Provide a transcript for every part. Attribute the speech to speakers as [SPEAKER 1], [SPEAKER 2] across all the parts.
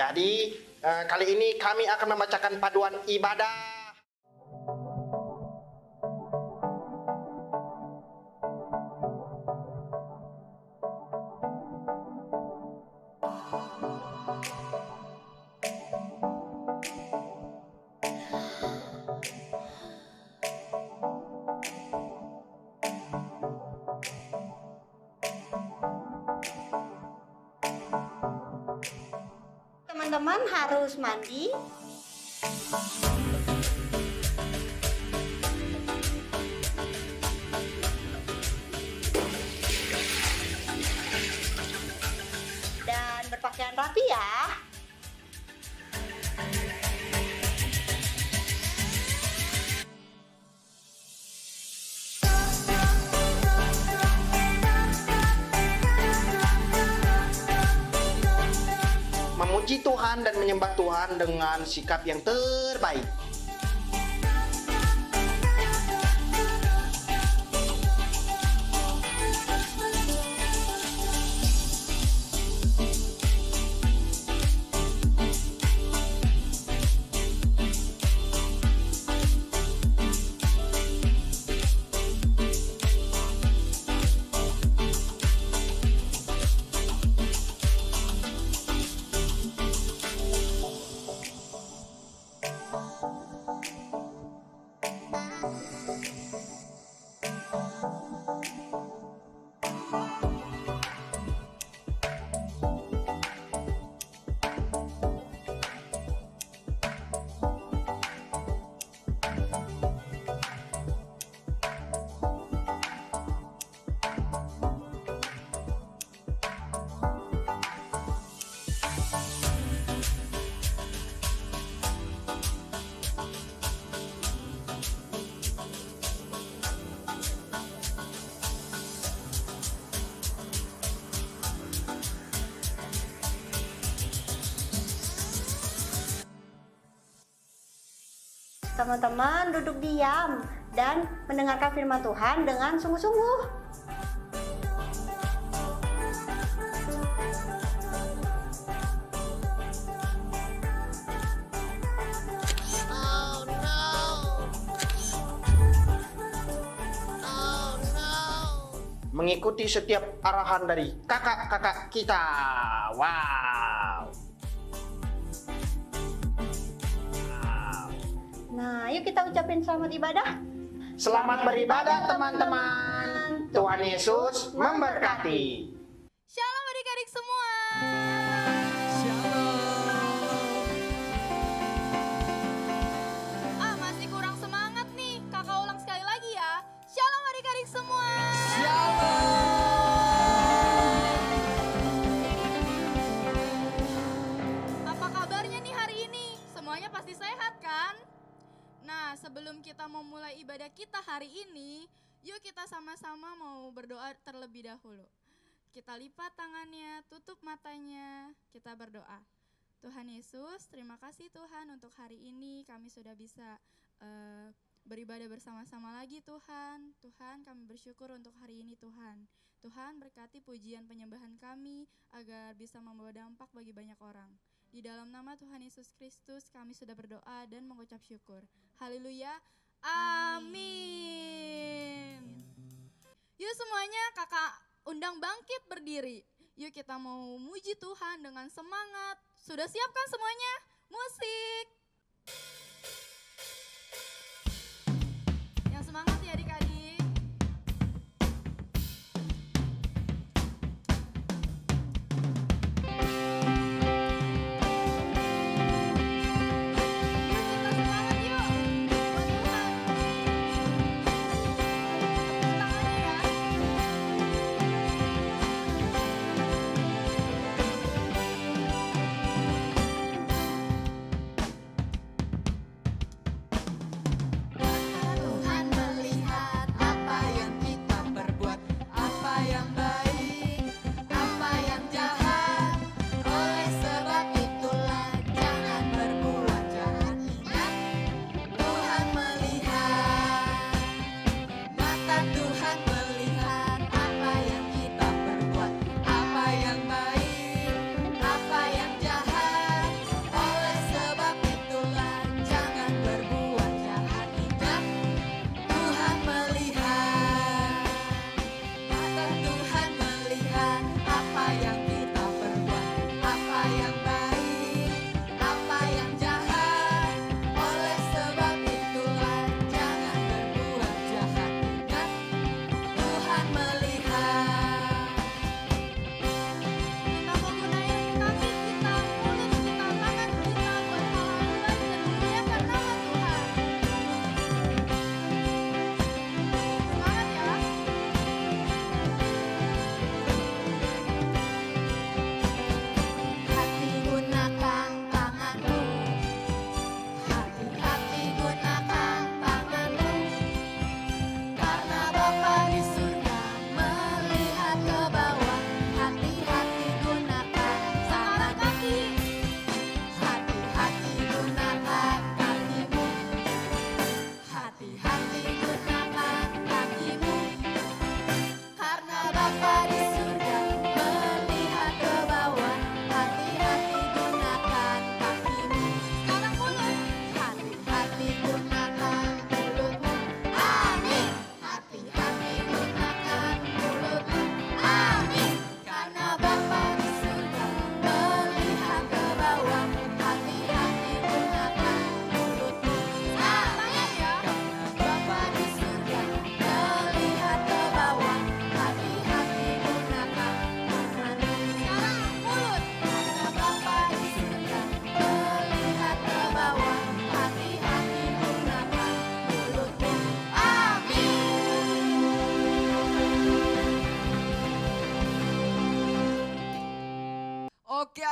[SPEAKER 1] Jadi kali ini kami akan membacakan paduan ibadah.
[SPEAKER 2] Teman-teman harus mandi. Dan berpakaian rapi ya.
[SPEAKER 1] Memuji Tuhan dan menyembah Tuhan dengan sikap yang terbaik.
[SPEAKER 2] Teman-teman duduk diam dan mendengarkan firman Tuhan dengan sungguh-sungguh.
[SPEAKER 1] Mengikuti setiap arahan dari kakak-kakak kita. Wow.
[SPEAKER 2] Nah, yuk kita ucapin selamat ibadah.
[SPEAKER 1] Selamat beribadah teman-teman. Tuhan Yesus memberkati.
[SPEAKER 3] Shalom adik-adik semua. Masih kurang semangat nih. Kakak ulang sekali lagi ya. Shalom adik-adik semua. Apa kabarnya nih hari ini? Semuanya pasti sehat kan? Nah, sebelum kita memulai ibadah kita hari ini, yuk kita sama-sama mau berdoa terlebih dahulu. Kita lipat tangannya, tutup matanya, kita berdoa. Tuhan Yesus, terima kasih Tuhan untuk hari ini kami sudah bisa beribadah bersama-sama lagi Tuhan. Tuhan, kami bersyukur untuk hari ini Tuhan. Tuhan, berkati pujian penyembahan kami agar bisa membawa dampak bagi banyak orang. Di dalam nama Tuhan Yesus Kristus kami sudah berdoa dan mengucap syukur. Haleluya. Amin. Yuk semuanya kakak undang bangkit berdiri. Yuk kita mau muji Tuhan dengan semangat. Sudah siap kan semuanya? Musik. Yang semangat ya adik-adik. Tuhan melihat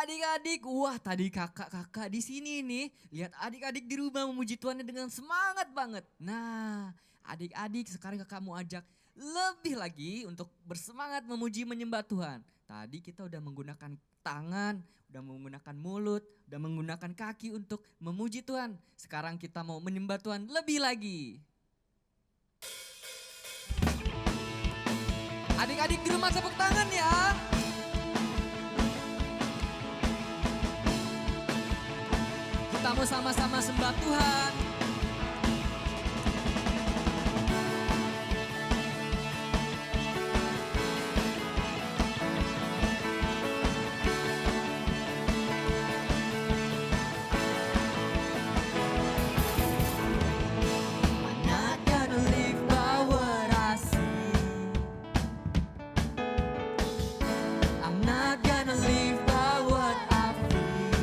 [SPEAKER 4] adik-adik, wah tadi kakak-kakak di sini nih, lihat adik-adik di rumah memuji Tuhan dengan semangat banget. Nah, adik-adik sekarang kakak mau ajak lebih lagi untuk bersemangat memuji menyembah Tuhan. Tadi kita udah menggunakan tangan, udah menggunakan mulut, udah menggunakan kaki untuk memuji Tuhan. Sekarang kita mau menyembah Tuhan lebih lagi. Adik-adik di rumah tepuk tangan ya. Kita mau sama-sama sembah Tuhan. Not gonna live by what I see. I'm not gonna live by what I feel.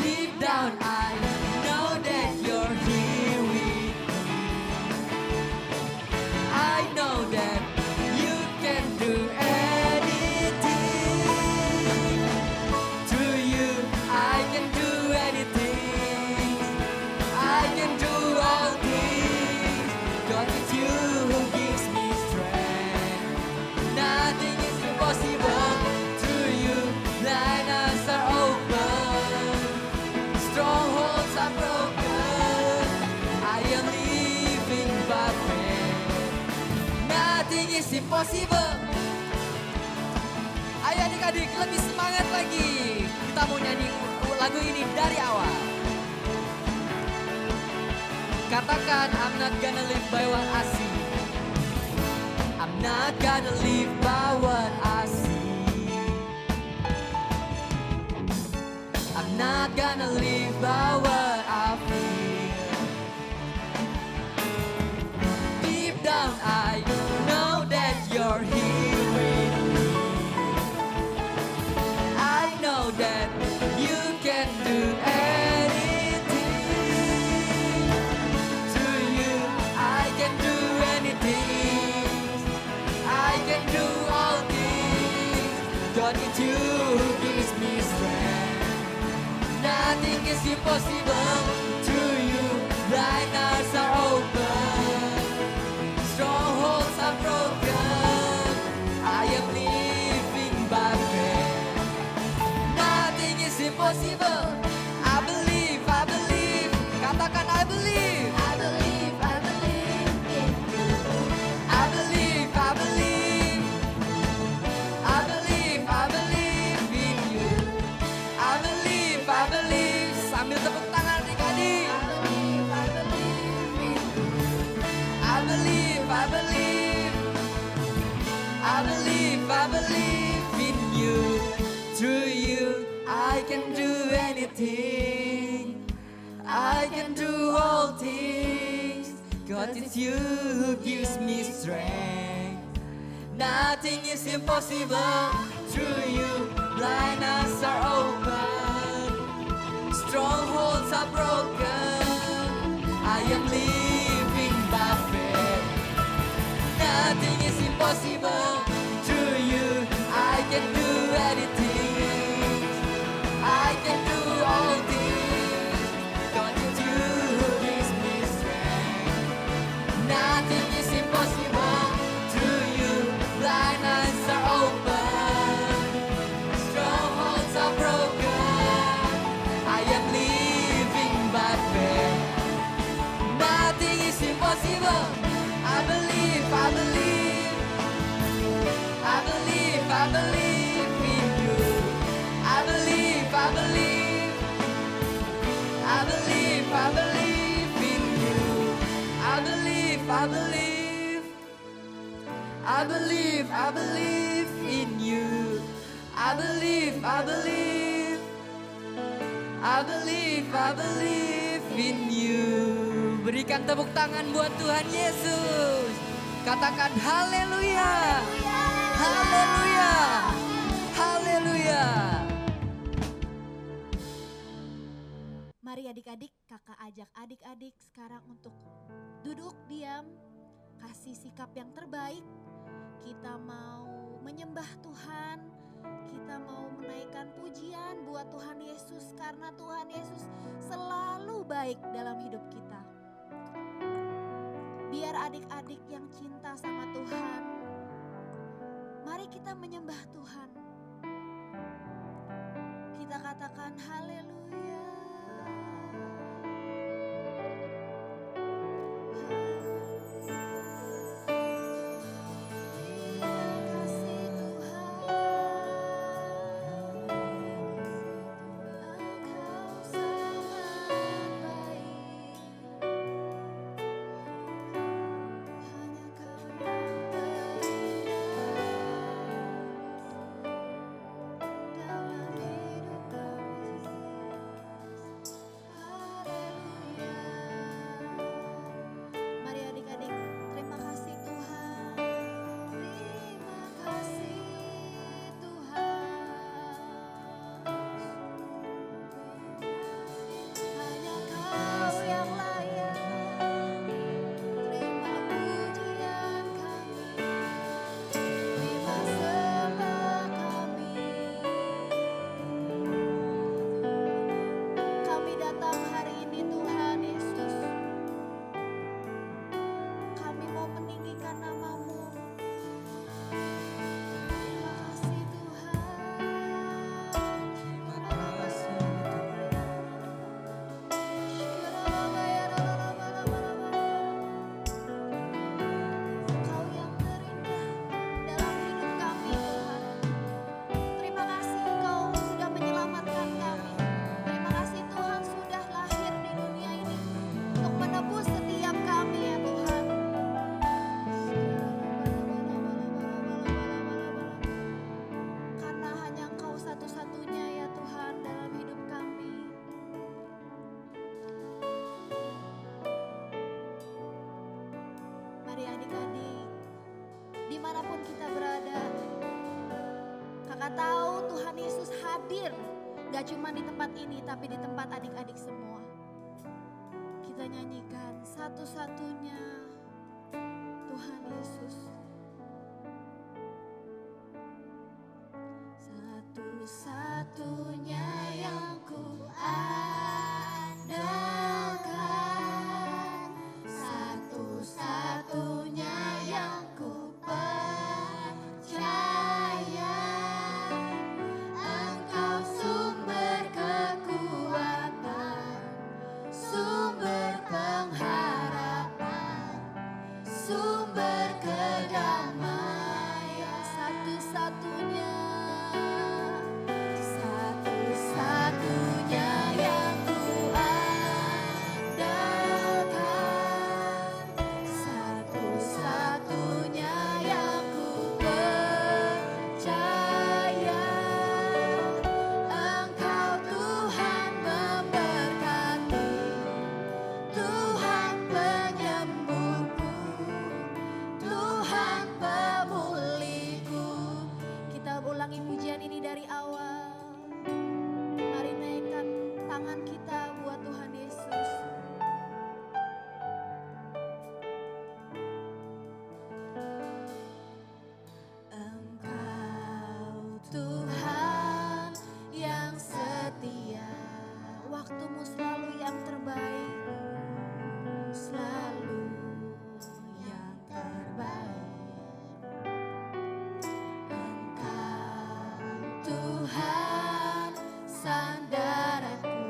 [SPEAKER 4] Deep down I know that you're here with me. I know that you can do anything. Through you I can do anything. I can do all things. God it's you who gives me strength. Nothing is impossible. Through you blind eyes are open. Strongholds are broken. I am living by faith. Nothing is impossible. Ayo adik-adik lebih semangat lagi. Kita mau nyanyi lagu ini dari awal. Katakan I'm not gonna live by what I see. I'm not gonna live by what I see. I'm not gonna live by what I feel. Deep down I know that you're here with me. I know that you can do anything. Through you I can do anything. I can do all things. God it's you who gives me strength. Nothing is impossible. Through you blind eyes are open. Strongholds are broken. I am living by faith. Nothing is impossible. I believe, I believe. Katakan I believe.
[SPEAKER 3] I believe in you.
[SPEAKER 4] I believe, I believe. I believe, I believe in you. I believe, I believe. Sambil tepuk tangan adik-adik.
[SPEAKER 3] I believe in you.
[SPEAKER 4] I believe, I believe. I believe, I believe in you. Through you, I can do anything. I can do all things. God, it's you who gives me strength. Nothing is impossible. Through you, blind eyes are open. Strongholds are broken. I am living by faith. Nothing is impossible. Through you, I can do anything. I can do all things. God, it's you who gives me strength. Nothing is impossible. Through you, blind eyes are open. Strongholds are broken. I am living by faith. Nothing is impossible. I believe, I believe. I believe, I believe in you. I believe, I believe. I believe, I believe in you. I believe, I believe. I believe, I believe in you. I believe, I believe. I believe, I believe in you. Berikan tepuk tangan buat Tuhan Yesus. Katakan haleluya. Haleluya. Haleluya.
[SPEAKER 3] Mari adik-adik, kakak ajak adik-adik sekarang untuk duduk diam, kasih sikap yang terbaik. Kita mau menyembah Tuhan,
[SPEAKER 5] Kita mau menaikkan pujian buat Tuhan Yesus karena Tuhan Yesus selalu baik dalam hidup kita. Biar adik-adik yang cinta sama Tuhan, mari kita menyembah Tuhan. Kita katakan haleluya. Dimanapun kita berada, kakak tahu Tuhan Yesus hadir, gak cuma di tempat ini tapi di tempat adik-adik semua. Kita nyanyikan satu-satunya Tuhan Yesus. Satu-satunya yang ku andalkan, satu-satunya yang ku percaya. Engkau sumber kekuatan, sumber pengharapan, sumber kedamaian. Satu-satunya, satu-satunya yang ku andalkan, satu-satunya yang ku percaya. Engkau Tuhan memberkati, Tuhan penyembuhku, Tuhan pemulihku. Kita ulangi pujian ini dari awal. Mari naikkan tangan kita buat Tuhan Yesus. Engkau Tuhan yang setia, waktumu selalu yang terbaik, selalu yang terbaik. Engkau Tuhan sandaranku,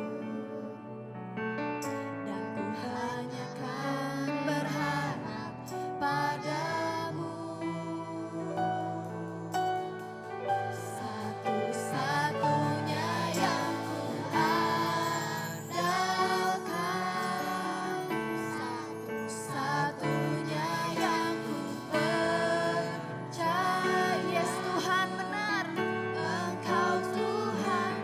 [SPEAKER 5] dan ku hanya kan berharap padamu. Satu-satunya yang ku andalkan, satu-satunya yang ku percaya. Yes, Tuhan benar, Engkau Tuhan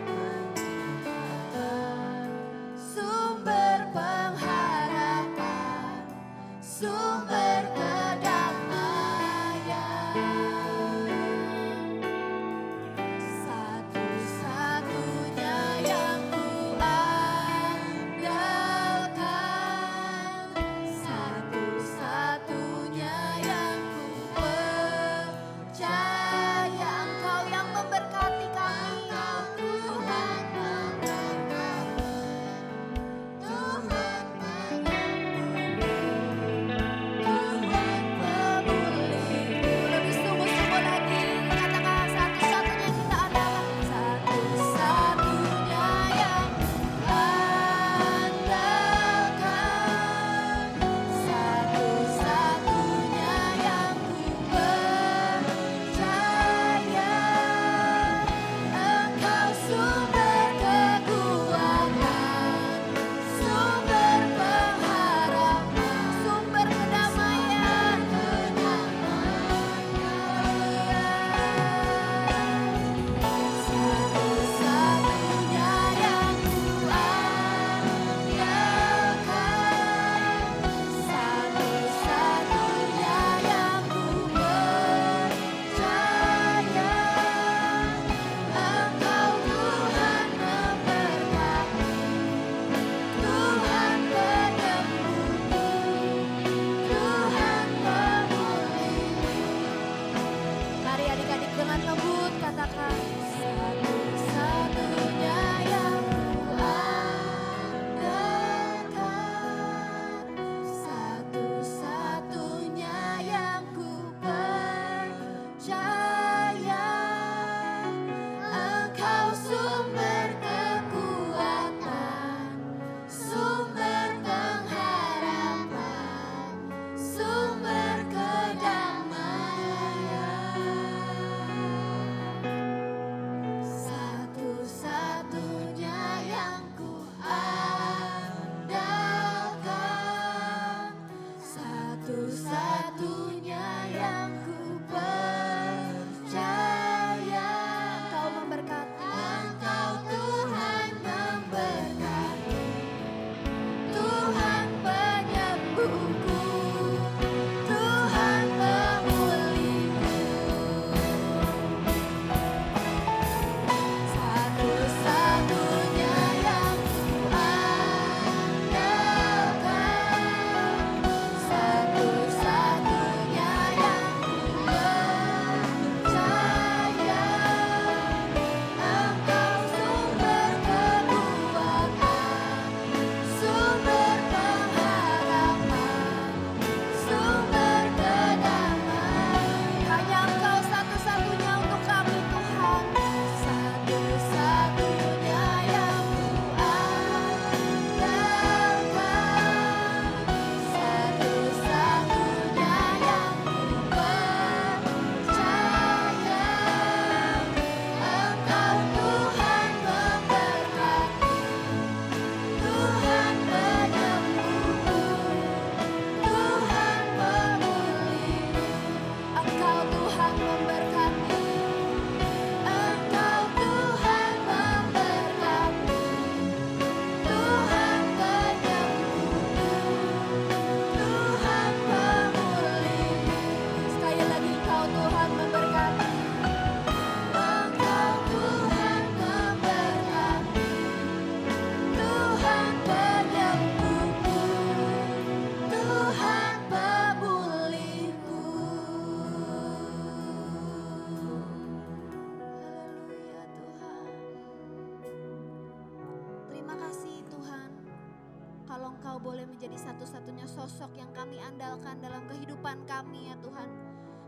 [SPEAKER 5] Kalau Engkau boleh menjadi satu-satunya sosok yang kami andalkan dalam kehidupan kami ya Tuhan.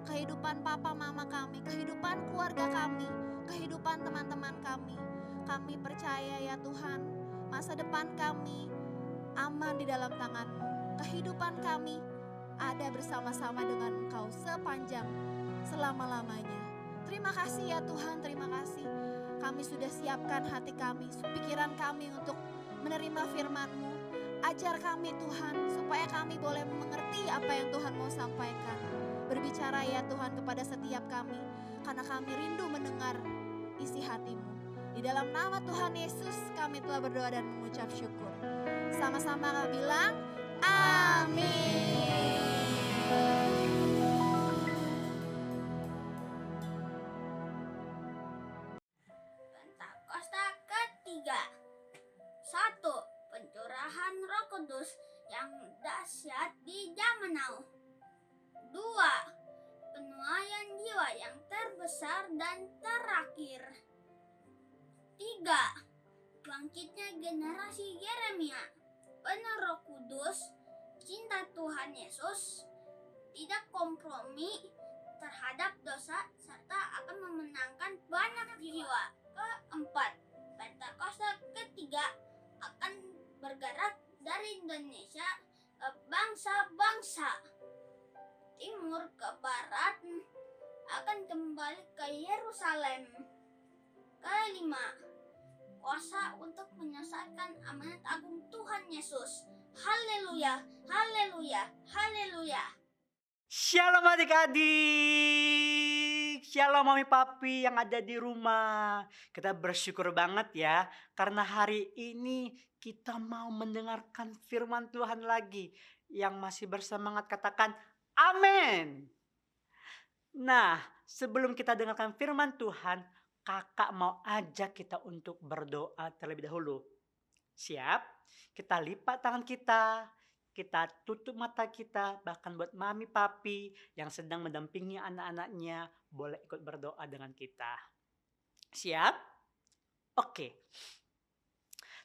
[SPEAKER 5] Kehidupan papa mama kami, kehidupan keluarga kami, kehidupan teman-teman kami. Kami percaya ya Tuhan, masa depan kami aman di dalam tangan-Mu. Kehidupan kami ada bersama-sama dengan Engkau sepanjang selama-lamanya. Terima kasih ya Tuhan, terima kasih. Kami sudah siapkan hati kami, pikiran kami untuk menerima firman-Mu. Ajar kami Tuhan, supaya kami boleh mengerti apa yang Tuhan mau sampaikan. Berbicara ya Tuhan kepada setiap kami, karena kami rindu mendengar isi hati-Mu. Di dalam nama Tuhan Yesus kami telah berdoa dan mengucap syukur. Sama-sama kami bilang, amin.
[SPEAKER 6] Pentakosta ketiga. 1. Pencurahan Roh Kudus yang dahsyat di zaman now. 2. Penuaian jiwa yang terbesar dan terakhir. 3. Bangkitnya generasi Yeremia, penuh Roh Kudus, cinta Tuhan Yesus, tidak kompromi terhadap dosa, serta akan memenangkan banyak jiwa. 4. Pentakosta ketiga akan bergerak dari Indonesia ke bangsa-bangsa, timur ke barat, akan kembali ke Yerusalem. 5. Kuasa untuk menyelesaikan amanat agung Tuhan Yesus. Haleluya, haleluya, haleluya.
[SPEAKER 7] Shalom adik-adik, shalom mami papi yang ada di rumah. Kita bersyukur banget ya, karena hari ini kita mau mendengarkan firman Tuhan lagi. Yang masih bersemangat katakan amin. Nah, sebelum kita dengarkan firman Tuhan, kakak mau ajak kita untuk berdoa terlebih dahulu. Siap? Kita lipat tangan kita. Kita tutup mata kita, bahkan buat mami papi yang sedang mendampingi anak-anaknya boleh ikut berdoa dengan kita. Siap? Oke.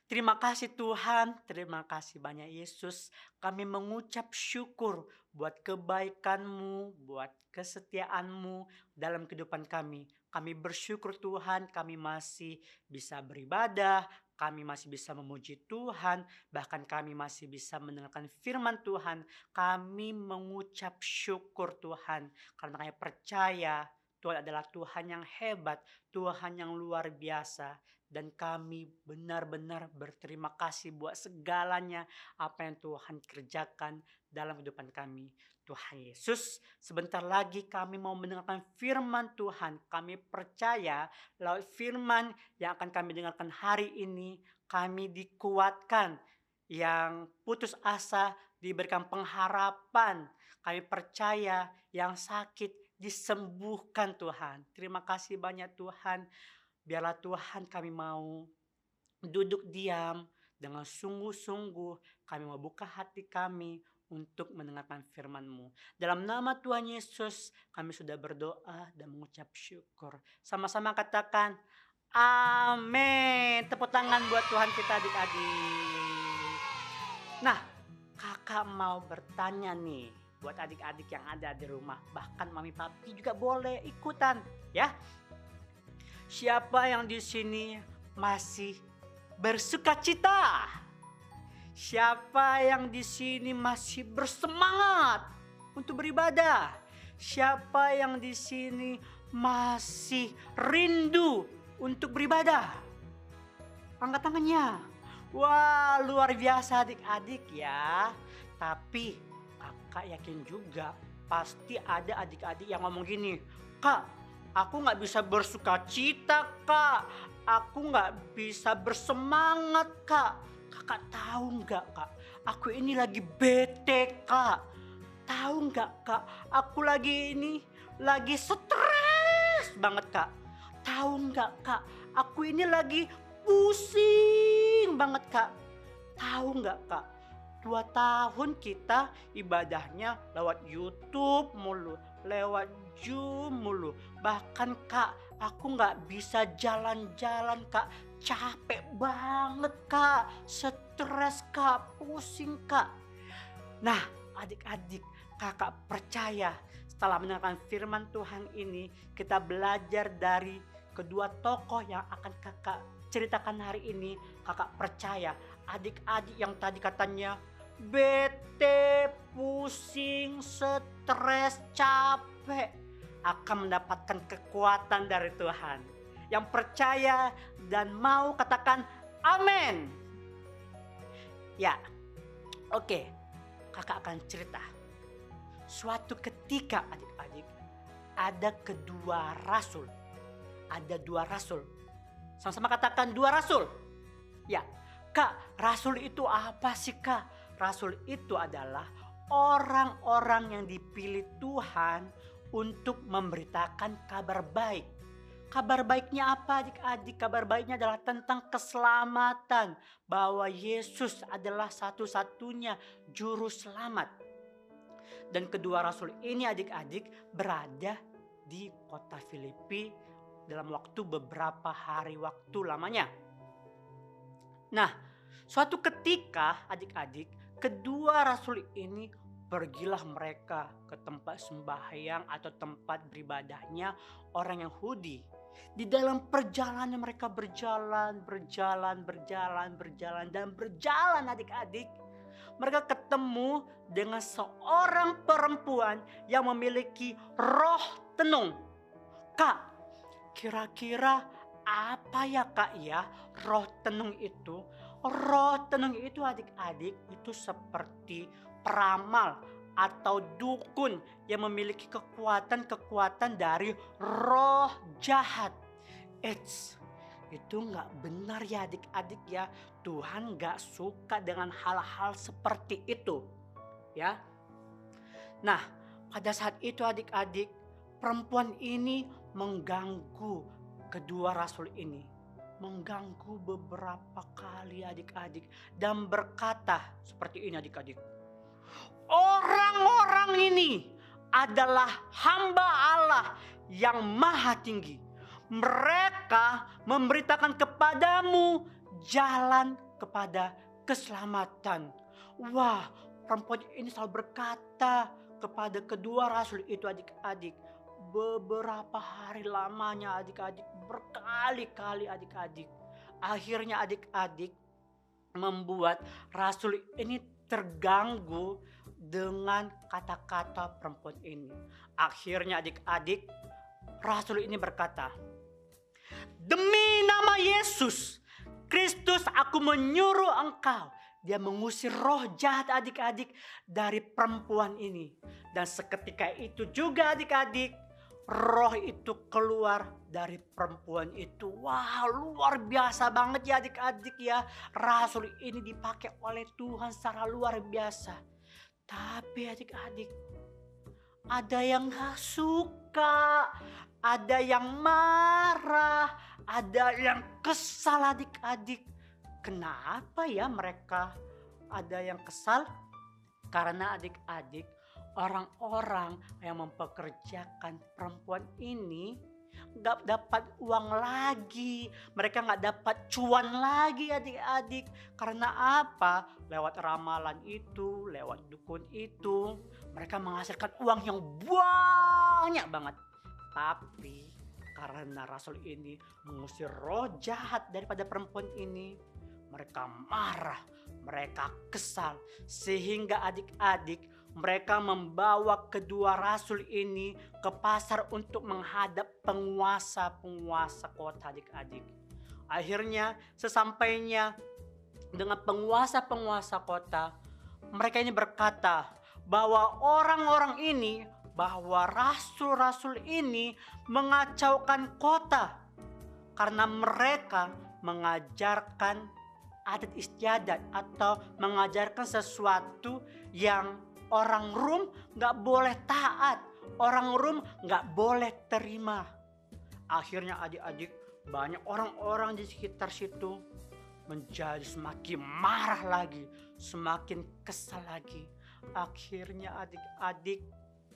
[SPEAKER 7] Terima kasih Tuhan, terima kasih banyak Yesus. Kami mengucap syukur buat kebaikan-Mu, buat kesetiaan-Mu dalam kehidupan kami. Kami bersyukur Tuhan, kami masih bisa beribadah, kami masih bisa memuji Tuhan, bahkan kami masih bisa mendengarkan firman Tuhan. Kami mengucap syukur Tuhan, karena kami percaya Tuhan adalah Tuhan yang hebat, Tuhan yang luar biasa. Dan kami benar-benar berterima kasih buat segalanya apa yang Tuhan kerjakan dalam kehidupan kami. Tuhan Yesus, sebentar lagi kami mau mendengarkan firman Tuhan. Kami percaya lewat firman yang akan kami dengarkan hari ini, kami dikuatkan. Yang putus asa diberikan pengharapan. Kami percaya yang sakit disembuhkan Tuhan. Terima kasih banyak Tuhan. Biarlah Tuhan kami mau duduk diam dengan sungguh-sungguh. Kami mau buka hati kami untuk mendengarkan firman-Mu. Dalam nama Tuhan Yesus kami sudah berdoa dan mengucap syukur. Sama-sama katakan amin. Tepuk tangan buat Tuhan kita adik-adik. Nah, kakak mau bertanya nih buat adik-adik yang ada di rumah. Bahkan mami papi juga boleh ikutan ya. Siapa yang di sini masih bersuka cita? Siapa yang di sini masih bersemangat untuk beribadah? Siapa yang di sini masih rindu untuk beribadah? Angkat tangannya. Wah, luar biasa adik-adik ya. Tapi kakak yakin juga pasti ada adik-adik yang ngomong gini, Kak, aku gak bisa bersuka cita Kak. Aku gak bisa bersemangat Kak. Kakak tahu gak Kak? Aku ini lagi bete Kak. Tahu gak Kak? Aku lagi stres banget Kak. Tahu gak Kak? Aku ini lagi pusing banget Kak. Tahu gak Kak? 2 tahun kita ibadahnya lewat YouTube mulu, lewat Zoom mulu. Bahkan Kak, aku gak bisa jalan-jalan Kak capek banget Kak, stres Kak, pusing Kak. Nah adik-adik, kakak percaya setelah mendengarkan firman Tuhan ini, kita belajar dari kedua tokoh yang akan kakak ceritakan hari ini. Kakak percaya adik-adik yang tadi katanya bete, pusing, stres, capek, akan mendapatkan kekuatan dari Tuhan. Yang percaya dan mau katakan amin. Ya, oke, kakak akan cerita. Suatu ketika adik-adik, ada kedua rasul. Ada dua rasul. Sama-sama katakan dua rasul. Ya, Kak, rasul itu apa sih Kak? Rasul itu adalah orang-orang yang dipilih Tuhan untuk memberitakan kabar baik. Kabar baiknya apa adik-adik? Kabar baiknya adalah tentang keselamatan. Bahwa Yesus adalah satu-satunya juru selamat. Dan kedua rasul ini adik-adik berada di kota Filipi dalam waktu beberapa hari waktu lamanya. Nah, suatu ketika adik-adik, kedua rasul ini pergilah mereka ke tempat sembahyang atau tempat beribadahnya orang Yahudi. Di dalam perjalanan mereka berjalan adik-adik. Mereka ketemu dengan seorang perempuan yang memiliki roh tenung. Kak, kira-kira apa ya Kak ya roh tenung itu? Roh tenung itu adik-adik itu seperti peramal atau dukun yang memiliki kekuatan-kekuatan dari roh jahat. Itu nggak benar ya adik-adik ya. Tuhan nggak suka dengan hal-hal seperti itu ya. Nah pada saat itu adik-adik, perempuan ini mengganggu kedua rasul ini. Mengganggu beberapa kali adik-adik. Dan berkata seperti ini adik-adik. Orang-orang ini adalah hamba Allah yang maha tinggi. Mereka memberitakan kepadamu jalan kepada keselamatan. Wah, perempuan ini selalu berkata kepada kedua rasul itu adik-adik. Beberapa hari lamanya adik-adik, berkali-kali adik-adik. Akhirnya adik-adik membuat rasul ini terganggu dengan kata-kata perempuan ini. Akhirnya adik-adik, rasul ini berkata, demi nama Yesus Kristus aku menyuruh engkau. Dia mengusir roh jahat adik-adik dari perempuan ini. Dan seketika itu juga adik-adik, roh itu keluar dari perempuan itu. Wah, luar biasa banget ya adik-adik ya. Rasul ini dipakai oleh Tuhan secara luar biasa. Tapi adik-adik, ada yang gak suka, ada yang marah, ada yang kesal adik-adik. Kenapa ya mereka ada yang kesal? Karena adik-adik, orang-orang yang mempekerjakan perempuan ini gak dapat uang lagi. Mereka gak dapat cuan lagi adik-adik. Karena apa? Lewat ramalan itu, lewat dukun itu, mereka menghasilkan uang yang banyak banget. Tapi karena rasul ini mengusir roh jahat daripada perempuan ini, mereka marah, mereka kesal. Sehingga adik-adik, mereka membawa kedua rasul ini ke pasar untuk menghadap penguasa-penguasa kota adik-adik. Akhirnya sesampainya dengan penguasa-penguasa kota, mereka ini berkata bahwa orang-orang ini, bahwa rasul-rasul ini mengacaukan kota. Karena mereka mengajarkan adat istiadat atau mengajarkan sesuatu yang orang Rom gak boleh taat, orang Rom gak boleh terima. Akhirnya adik-adik, banyak orang-orang di sekitar situ menjadi semakin marah lagi, semakin kesal lagi. Akhirnya adik-adik,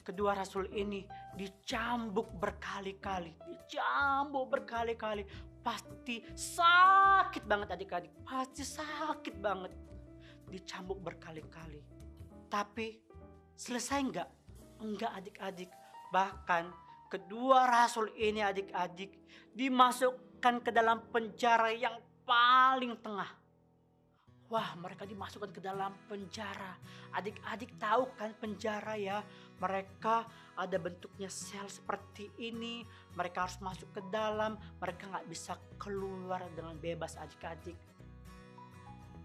[SPEAKER 7] kedua rasul ini dicambuk berkali-kali, pasti sakit banget adik-adik. Pasti sakit banget. Dicambuk berkali-kali. Tapi selesai enggak? Enggak adik-adik. Bahkan kedua rasul ini adik-adik dimasukkan ke dalam penjara yang paling tengah. Wah, mereka dimasukkan ke dalam penjara. Adik-adik tahu kan penjara ya? Mereka ada bentuknya sel seperti ini. Mereka harus masuk ke dalam. Mereka nggak bisa keluar dengan bebas adik-adik.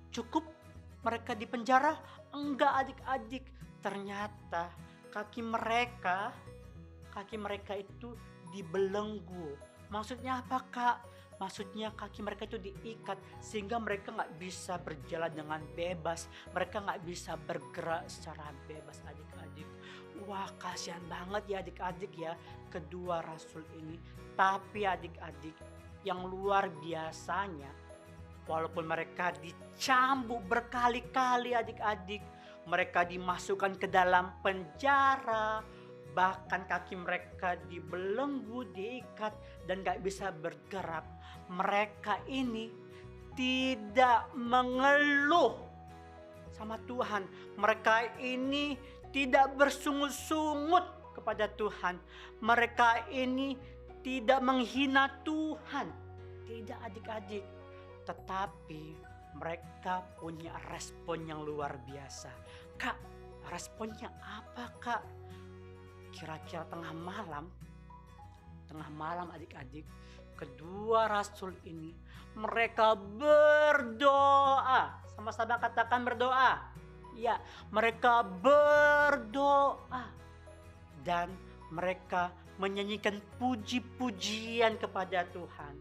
[SPEAKER 7] Cukup mereka di penjara? Enggak adik-adik. Ternyata kaki mereka itu dibelenggu. Maksudnya apa kak? Maksudnya kaki mereka itu diikat sehingga mereka nggak bisa berjalan dengan bebas. Mereka nggak bisa bergerak secara bebas adik-adik. Wah, kasihan banget ya adik-adik ya kedua rasul ini. Tapi adik-adik yang luar biasanya, walaupun mereka dicambuk berkali-kali adik-adik, mereka dimasukkan ke dalam penjara, bahkan kaki mereka dibelenggu, diikat dan gak bisa bergerak. Mereka ini tidak mengeluh sama Tuhan. Mereka ini tidak bersungut-sungut kepada Tuhan. Mereka ini tidak menghina Tuhan. Tidak adik-adik. Tetapi mereka punya respon yang luar biasa. Kak, responnya apa kak? Kira-kira tengah malam adik-adik, kedua rasul ini mereka berdoa. Sama-sama katakan berdoa. Ya, mereka berdoa. Dan mereka menyanyikan puji-pujian kepada Tuhan.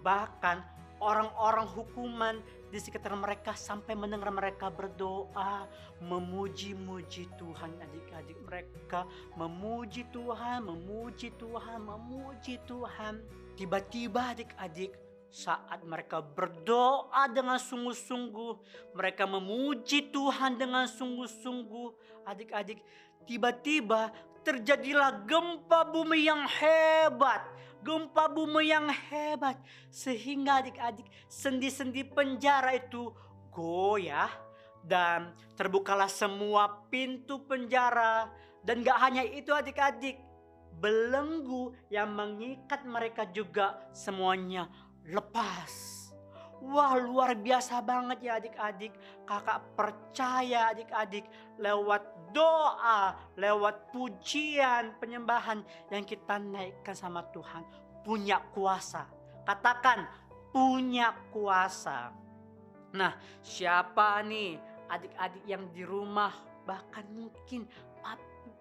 [SPEAKER 7] Bahkan orang-orang hukuman di sekitar mereka sampai mendengar mereka berdoa, memuji-muji Tuhan adik-adik. Mereka memuji Tuhan, memuji Tuhan, memuji Tuhan. Tiba-tiba adik-adik, saat mereka berdoa dengan sungguh-sungguh, mereka memuji Tuhan dengan sungguh-sungguh, adik-adik, tiba-tiba terjadilah gempa bumi yang hebat. Gempa bumi yang hebat sehingga adik-adik sendi-sendi penjara itu goyah dan terbukalah semua pintu penjara. Dan gak hanya itu adik-adik, belenggu yang mengikat mereka juga semuanya lepas. Wah, luar biasa banget ya adik-adik. Kakak percaya adik-adik lewat doa, lewat pujian, penyembahan yang kita naikkan sama Tuhan, punya kuasa. Katakan punya kuasa. Nah, siapa nih adik-adik yang di rumah, bahkan mungkin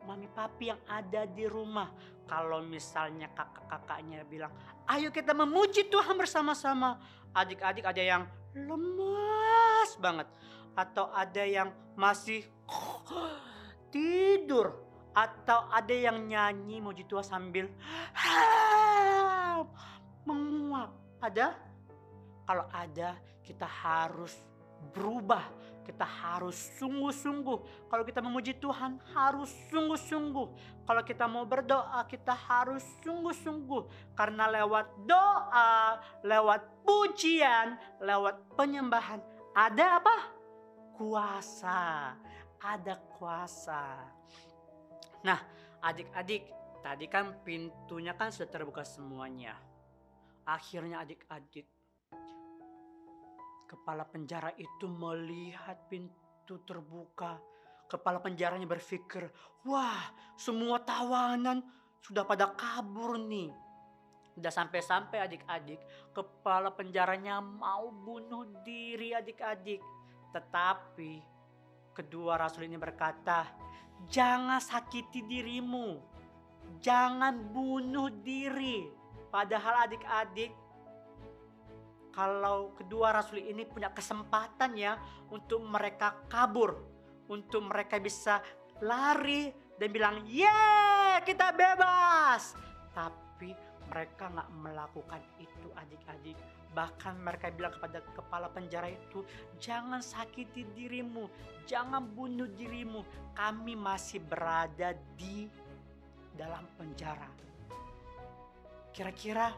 [SPEAKER 7] mami papi yang ada di rumah, kalau misalnya kakak-kakaknya bilang, ayo kita memuji Tuhan bersama-sama. Adik-adik ada yang lemas banget. Atau ada yang masih tidur. Atau ada yang nyanyi muji Tuhan sambil menguap. Ada? Kalau ada, kita harus berubah. Kita harus sungguh-sungguh. Kalau kita memuji Tuhan harus sungguh-sungguh. Kalau kita mau berdoa kita harus sungguh-sungguh. Karena lewat doa, lewat pujian, lewat penyembahan ada apa? Kuasa. Ada kuasa. Nah, adik-adik, tadi kan pintunya kan sudah terbuka semuanya. Akhirnya adik-adik, kepala penjara itu melihat pintu terbuka. Kepala penjaranya berpikir, wah, semua tawanan sudah pada kabur nih. Udah sampai-sampai adik-adik, kepala penjaranya mau bunuh diri adik-adik. Tetapi kedua rasul ini berkata, jangan sakiti dirimu. Jangan bunuh diri. Padahal adik-adik, kalau kedua rasul ini punya kesempatan ya untuk mereka kabur, untuk mereka bisa lari dan bilang, yeay kita bebas. Tapi mereka gak melakukan itu adik-adik. Bahkan mereka bilang kepada kepala penjara itu, jangan sakiti dirimu, jangan bunuh dirimu. Kami masih berada di dalam penjara. Kira-kira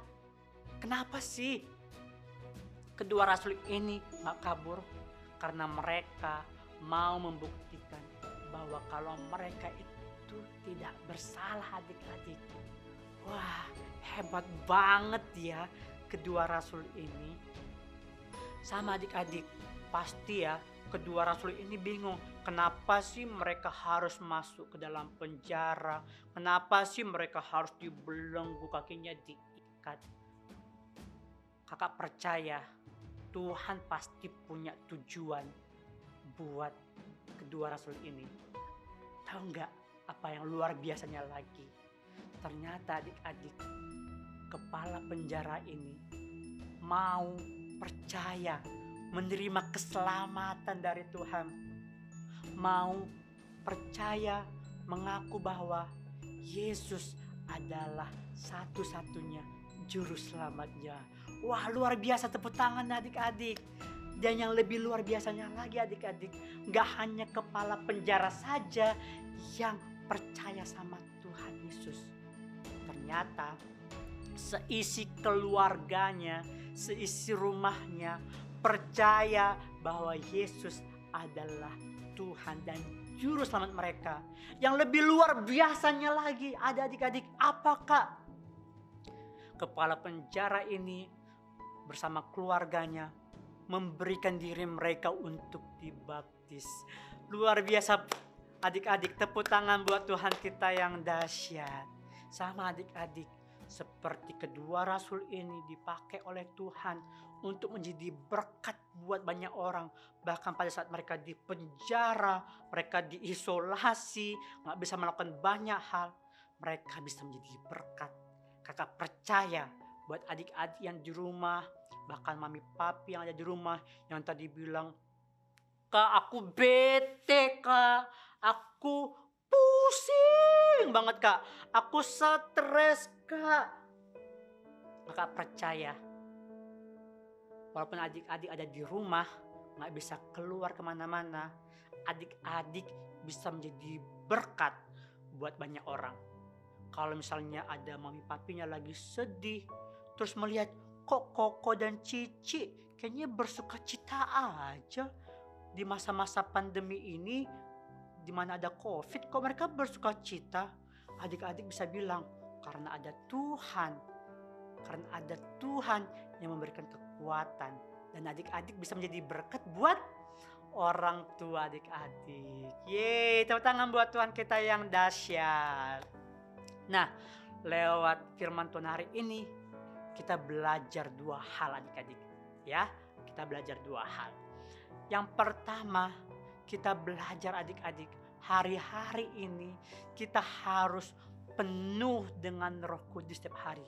[SPEAKER 7] kenapa sih kedua rasul ini gak kabur karena mereka mau membuktikan bahwa kalau mereka itu tidak bersalah adik-adik. Wah, hebat banget ya kedua rasul ini. Sama adik-adik, pasti ya kedua rasul ini bingung. Kenapa sih mereka harus masuk ke dalam penjara? Kenapa sih mereka harus dibelenggu, kakinya diikat? Kakak percaya Tuhan pasti punya tujuan buat kedua rasul ini. Tahu nggak apa yang luar biasanya lagi? Ternyata adik-adik, kepala penjara ini mau percaya menerima keselamatan dari Tuhan, mau percaya mengaku bahwa Yesus adalah satu-satunya juru selamatnya. Wah, luar biasa, tepuk tangan adik-adik. Dan yang lebih luar biasanya lagi adik-adik, gak hanya kepala penjara saja yang percaya sama Tuhan Yesus. Ternyata seisi keluarganya, seisi rumahnya percaya bahwa Yesus adalah Tuhan dan juru selamat mereka. Yang lebih luar biasanya lagi ada adik-adik, apakah kepala penjara ini bersama keluarganya memberikan diri mereka untuk dibaptis. Luar biasa adik-adik, tepuk tangan buat Tuhan kita yang dahsyat. Sama adik-adik, seperti kedua rasul ini dipakai oleh Tuhan untuk menjadi berkat buat banyak orang. Bahkan pada saat mereka di penjara, mereka diisolasi, gak bisa melakukan banyak hal, mereka bisa menjadi berkat. Kakak percaya buat adik-adik yang di rumah, bahkan mami papi yang ada di rumah, yang tadi bilang, Kak aku bete Kak, aku pusing banget Kak, aku stres Kak. Kakak percaya, walaupun adik-adik ada di rumah, gak bisa keluar kemana-mana, adik-adik bisa menjadi berkat buat banyak orang. Kalau misalnya ada mami papinya lagi sedih, terus melihat kok Koko dan Cici kayaknya bersuka cita aja di masa-masa pandemi ini, di mana ada COVID, kok mereka bersuka cita? Adik-adik bisa bilang, karena ada Tuhan. Karena ada Tuhan yang memberikan kekuatan. Dan adik-adik bisa menjadi berkat buat orang tua adik-adik. Yeay, tepuk tangan buat Tuhan kita yang dahsyat. Nah, lewat firman Tuhan hari ini, kita belajar dua hal adik-adik. Ya, kita belajar dua hal. Yang pertama, kita belajar adik-adik, hari-hari ini kita harus penuh dengan Roh Kudus setiap hari.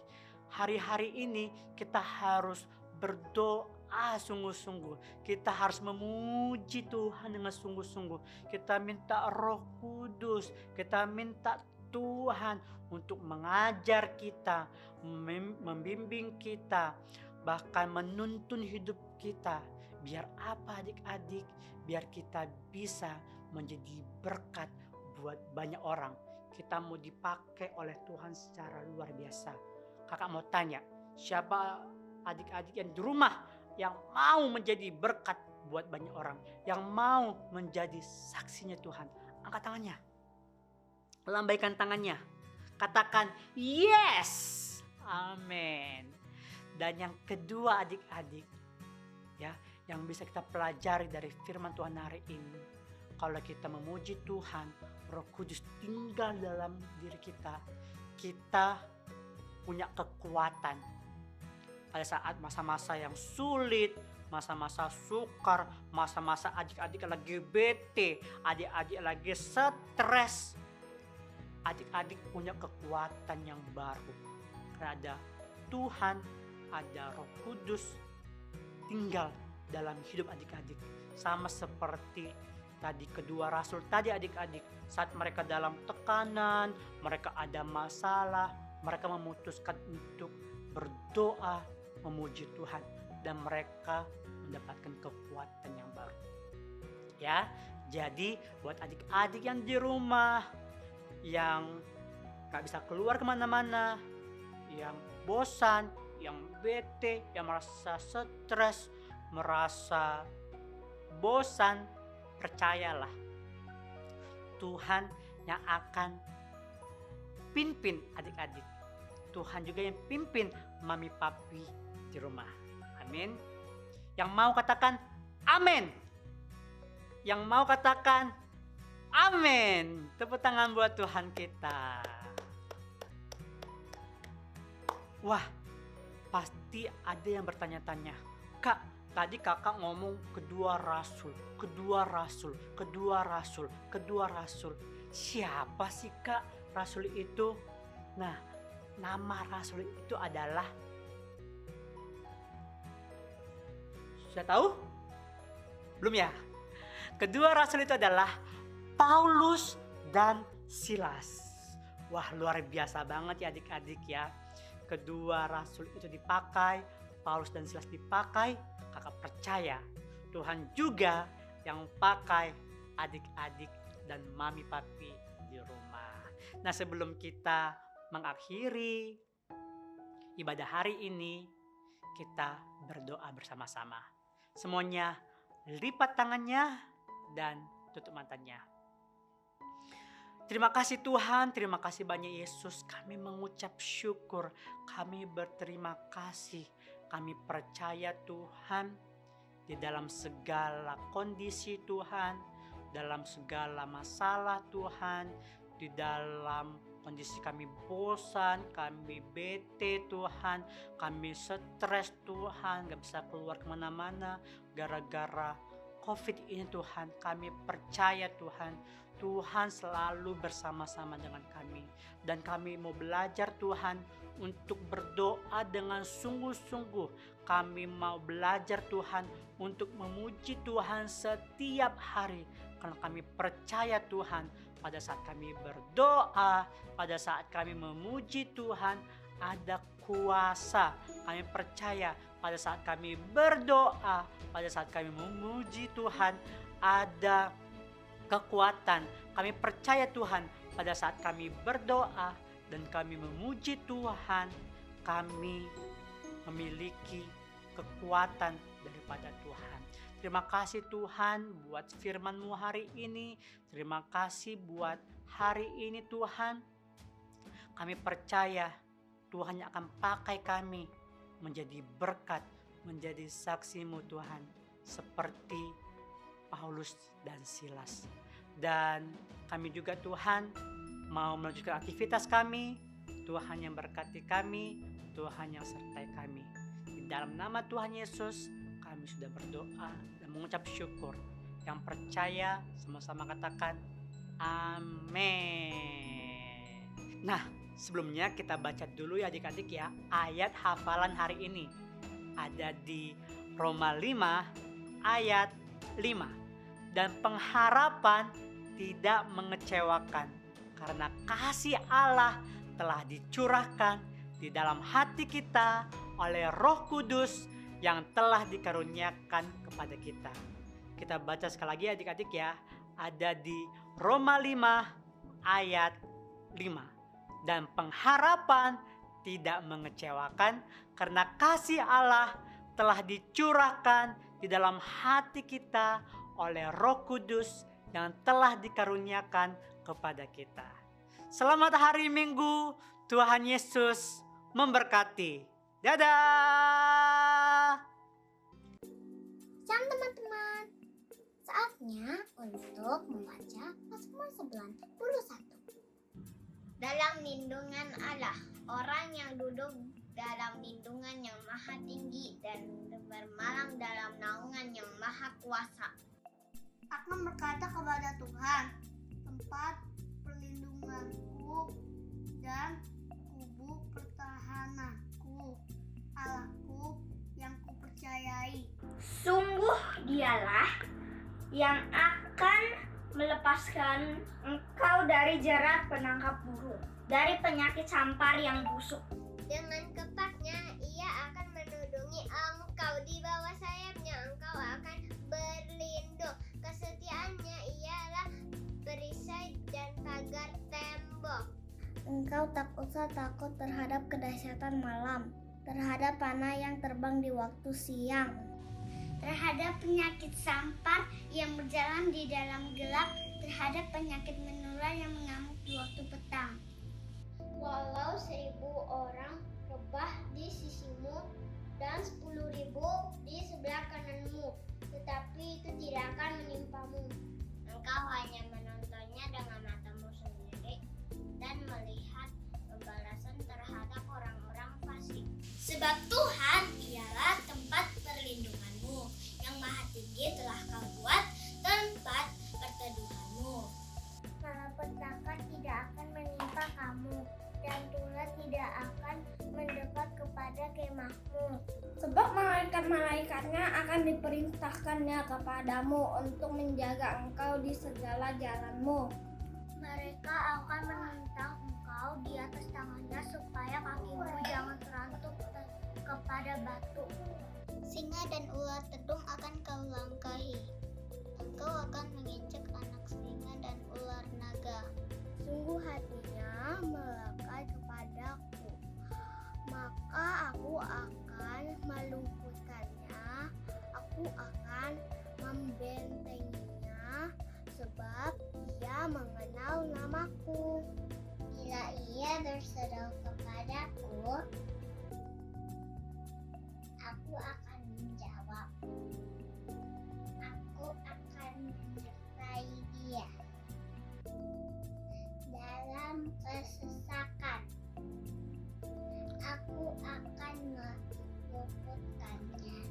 [SPEAKER 7] Hari-hari ini kita harus berdoa sungguh-sungguh. Kita harus memuji Tuhan dengan sungguh-sungguh. Kita minta Roh Kudus, kita minta Tuhan untuk mengajar kita, membimbing kita, bahkan menuntun hidup kita. Biar apa adik-adik? Biar kita bisa menjadi berkat buat banyak orang. Kita mau dipakai oleh Tuhan secara luar biasa. Kakak mau tanya, siapa adik-adik yang di rumah yang mau menjadi berkat buat banyak orang, yang mau menjadi saksinya Tuhan? Angkat tangannya, lambaikan tangannya, katakan yes, amin. Dan yang kedua adik-adik, ya, yang bisa kita pelajari dari firman Tuhan hari ini, kalau kita memuji Tuhan, Roh Kudus tinggal dalam diri kita, kita punya kekuatan. Pada saat masa-masa yang sulit, masa-masa sukar, masa-masa adik-adik lagi bete, adik-adik lagi stres, adik-adik punya kekuatan yang baru. Karena ada Tuhan, ada Roh Kudus tinggal dalam hidup adik-adik. Sama seperti tadi kedua rasul tadi adik-adik, saat mereka dalam tekanan, mereka ada masalah, mereka memutuskan untuk berdoa, memuji Tuhan, dan mereka mendapatkan kekuatan yang baru. Ya, jadi buat adik-adik yang di rumah, yang gak bisa keluar kemana-mana, yang bosan, yang bete, yang merasa stres, merasa bosan, percayalah Tuhan yang akan pimpin adik-adik. Tuhan juga yang pimpin mami papi di rumah. Amin. Yang mau katakan amin. Yang mau katakan amin. Tepuk tangan buat Tuhan kita. Wah, pasti ada yang bertanya-tanya, Kak, tadi kakak ngomong kedua rasul. Siapa sih Kak rasul itu? Nah, nama rasul itu adalah, sudah tahu? Belum ya? Kedua rasul itu adalah Paulus dan Silas. Wah, luar biasa banget ya adik-adik ya. Kedua rasul itu dipakai, Paulus dan Silas dipakai. Kakak percaya Tuhan juga yang pakai adik-adik dan mami papi di rumah. Nah, sebelum kita mengakhiri ibadah hari ini, kita berdoa bersama-sama. Semuanya lipat tangannya dan tutup matanya. Terima kasih Tuhan, terima kasih banyak Yesus. Kami mengucap syukur, kami berterima kasih. Kami percaya Tuhan, di dalam segala kondisi Tuhan, dalam segala masalah Tuhan, di dalam kondisi kami bosan, kami bete Tuhan, kami stres Tuhan, gak bisa keluar kemana-mana gara-gara COVID ini Tuhan. Kami percaya Tuhan, Tuhan selalu bersama-sama dengan kami. Dan kami mau belajar Tuhan untuk berdoa dengan sungguh-sungguh. Kami mau belajar Tuhan untuk memuji Tuhan setiap hari. Karena kami percaya Tuhan, pada saat kami berdoa, pada saat kami memuji Tuhan, ada kuasa. Kami percaya pada saat kami berdoa, pada saat kami memuji Tuhan, ada kekuatan. Kami percaya Tuhan, pada saat kami berdoa dan kami memuji Tuhan, kami memiliki kekuatan daripada Tuhan. Terima kasih Tuhan buat firman-Mu hari ini. Terima kasih buat hari ini Tuhan. Kami percaya Tuhan yang akan pakai kami menjadi berkat, menjadi saksi-Mu Tuhan. Seperti Paulus dan Silas. Dan kami juga Tuhan mau melanjutkan aktivitas kami. Tuhan yang berkati kami, Tuhan yang sertai kami. Di dalam nama Tuhan Yesus kami sudah berdoa dan mengucap syukur. Yang percaya sama-sama katakan amin. Nah, sebelumnya kita baca dulu ya adik-adik ya ayat hafalan hari ini. Ada di Roma 5 ayat 5. Dan pengharapan tidak mengecewakan karena kasih Allah telah dicurahkan di dalam hati kita oleh Roh Kudus yang telah dikaruniakan kepada kita. Kita baca sekali lagi adik-adik ya. Ada di Roma 5 ayat 5. Dan pengharapan tidak mengecewakan karena kasih Allah telah dicurahkan di dalam hati kita oleh Roh Kudus yang telah dikaruniakan kepada kita. Selamat hari Minggu, Tuhan Yesus memberkati. Dadah!
[SPEAKER 6] Shalom teman-teman. Saatnya untuk membaca Mazmur 91. Dalam lindungan Allah, orang yang duduk dalam lindungan yang maha tinggi dan bermalam dalam naungan yang maha kuasa. Aku berkata kepada Tuhan, tempat perlindunganku dan kubu pertahananku, Allahku yang kupercayai. Sungguh dialah yang akan melepaskan engkau dari jerat penangkap burung, dari penyakit sampar yang busuk. Dengan kepaknya ia akan melindungi engkau, di bawah sayapnya engkau akan berlindung. Kesetiaannya ialah perisai dan pagar tembok. Engkau tak usah takut terhadap kedahsyatan malam, terhadap panah yang terbang di waktu siang. terhadap penyakit sampar yang berjalan di dalam gelap, terhadap penyakit menular yang mengamuk di waktu petang. Walau 1.000 orang rebah di sisimu dan 10.000 di sebelah kananmu, tetapi itu tidak akan menimpamu. Engkau hanya menontonnya dengan matamu sendiri dan melihat pembalasan terhadap orang-orang fasik. Sebab Tuhan ialah tempat perlindunganmu, yang maha tinggi telah kau buat tempat perteduhanmu. Malapetaka tidak akan menimpa kamu, dan tulah tidak akan mendekat kepada kemahmu.
[SPEAKER 8] Sebab malaikat-malaikatnya akan diperintahkannya kepadamu untuk menjaga engkau di segala jalanmu.
[SPEAKER 6] Mereka akan menentang engkau di atas tangannya supaya kakimu jangan terantuk kepada batu. Singa dan ular tedung akan kau langkahi. Engkau akan menginjak anak singa dan ular naga. Sungguh hatinya melekat kepadaku, maka aku akan meluputkannya, aku akan membentenginya, sebab ia mengenal namaku. Bila ia berseru kepadaku, aku akan menjawab. Aku akan menyertai dia dalam kesesakan. Aku akan meluputkannya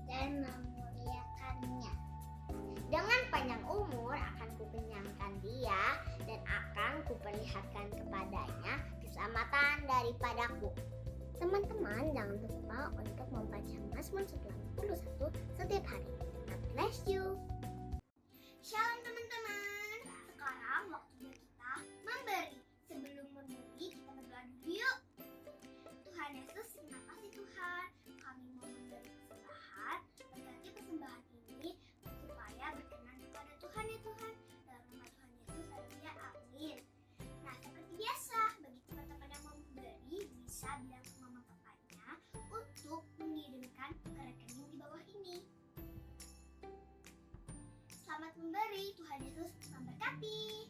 [SPEAKER 6] dan memuliakannya. Dengan panjang umur akan kukenyangkan dia dan akan kuperlihatkan kepadanya keselamatan daripadaku. Teman-teman, jangan lupa untuk membaca Mazmur 91 setiap hari. God bless you. Shalom teman-teman. Sekarang waktunya kita memberi. Sebelum memberi, kita berdoa dulu yuk. Tuhan Yesus, terima kasih Tuhan. Kami mau memberi persembahan. Berkati persembahan ini supaya berkenan kepada Tuhan ya Tuhan. Dalam nama Tuhan Yesus, haleluya, amin. Nah, seperti biasa, bagi teman-teman yang mau memberi, bisa bilang ke mama papanya untuk mengirimkan ke rekening di bawah ini. Selamat memberi, Tuhan Yesus memberkati.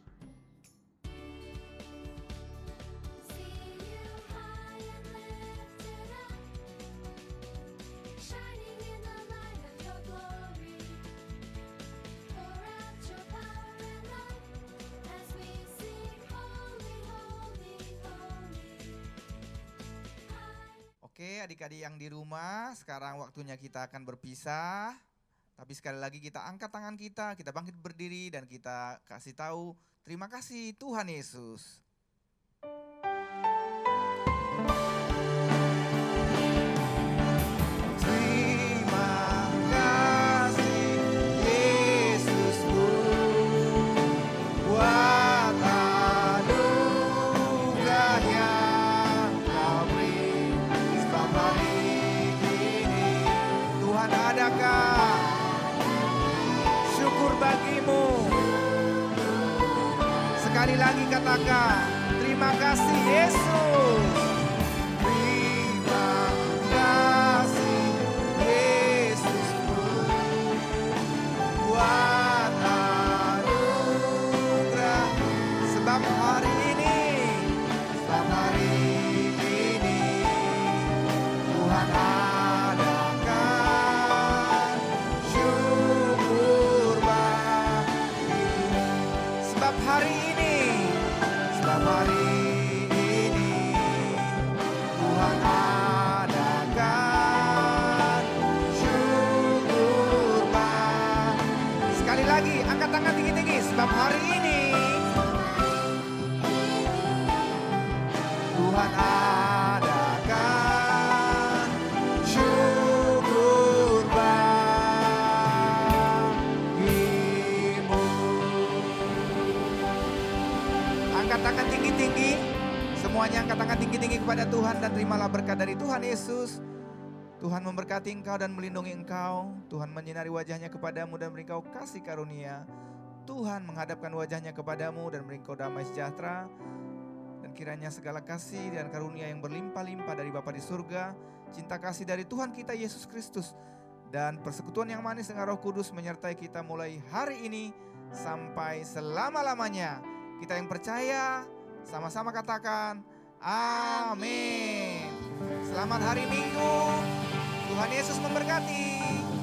[SPEAKER 9] Oke, adik-adik yang di rumah, sekarang waktunya kita akan berpisah. Tapi sekali lagi kita angkat tangan kita bangkit berdiri dan kita kasih tahu terima kasih Tuhan Yesus. Terima kasih Yesusku buat anugerah yang Kau beri sebab hari ini Tuhan adakan syukur bagimu. Sekali lagi katakan terima kasih Yesus. Terima kasih Yesusku buat anugerah sebab hari ini Tuhan adakan syukur bagimu. Sebab hari ini Tuhan adakan syukur bagimu. Sekali lagi angkat tangan tinggi-tinggi. Sebab hari ini Tuhan adakan syukur bagimu. Angkat tangan tinggi-tinggi. Semuanya angkat tangan tinggi-tinggi kepada Tuhan dan terimalah berkat dari Tuhan Yesus. Tuhan memberkati engkau dan melindungi engkau. Tuhan menyinari wajahnya kepadamu dan beri engkau kasih karunia. Tuhan menghadapkan wajahnya kepadamu dan beri engkau damai sejahtera. Dan kiranya segala kasih dan karunia yang berlimpah-limpah dari Bapa di surga, cinta kasih dari Tuhan kita Yesus Kristus, dan persekutuan yang manis dengan Roh Kudus menyertai kita mulai hari ini sampai selama-lamanya. Kita yang percaya sama-sama katakan amin. Selamat hari Minggu. Tuhan Yesus memberkati.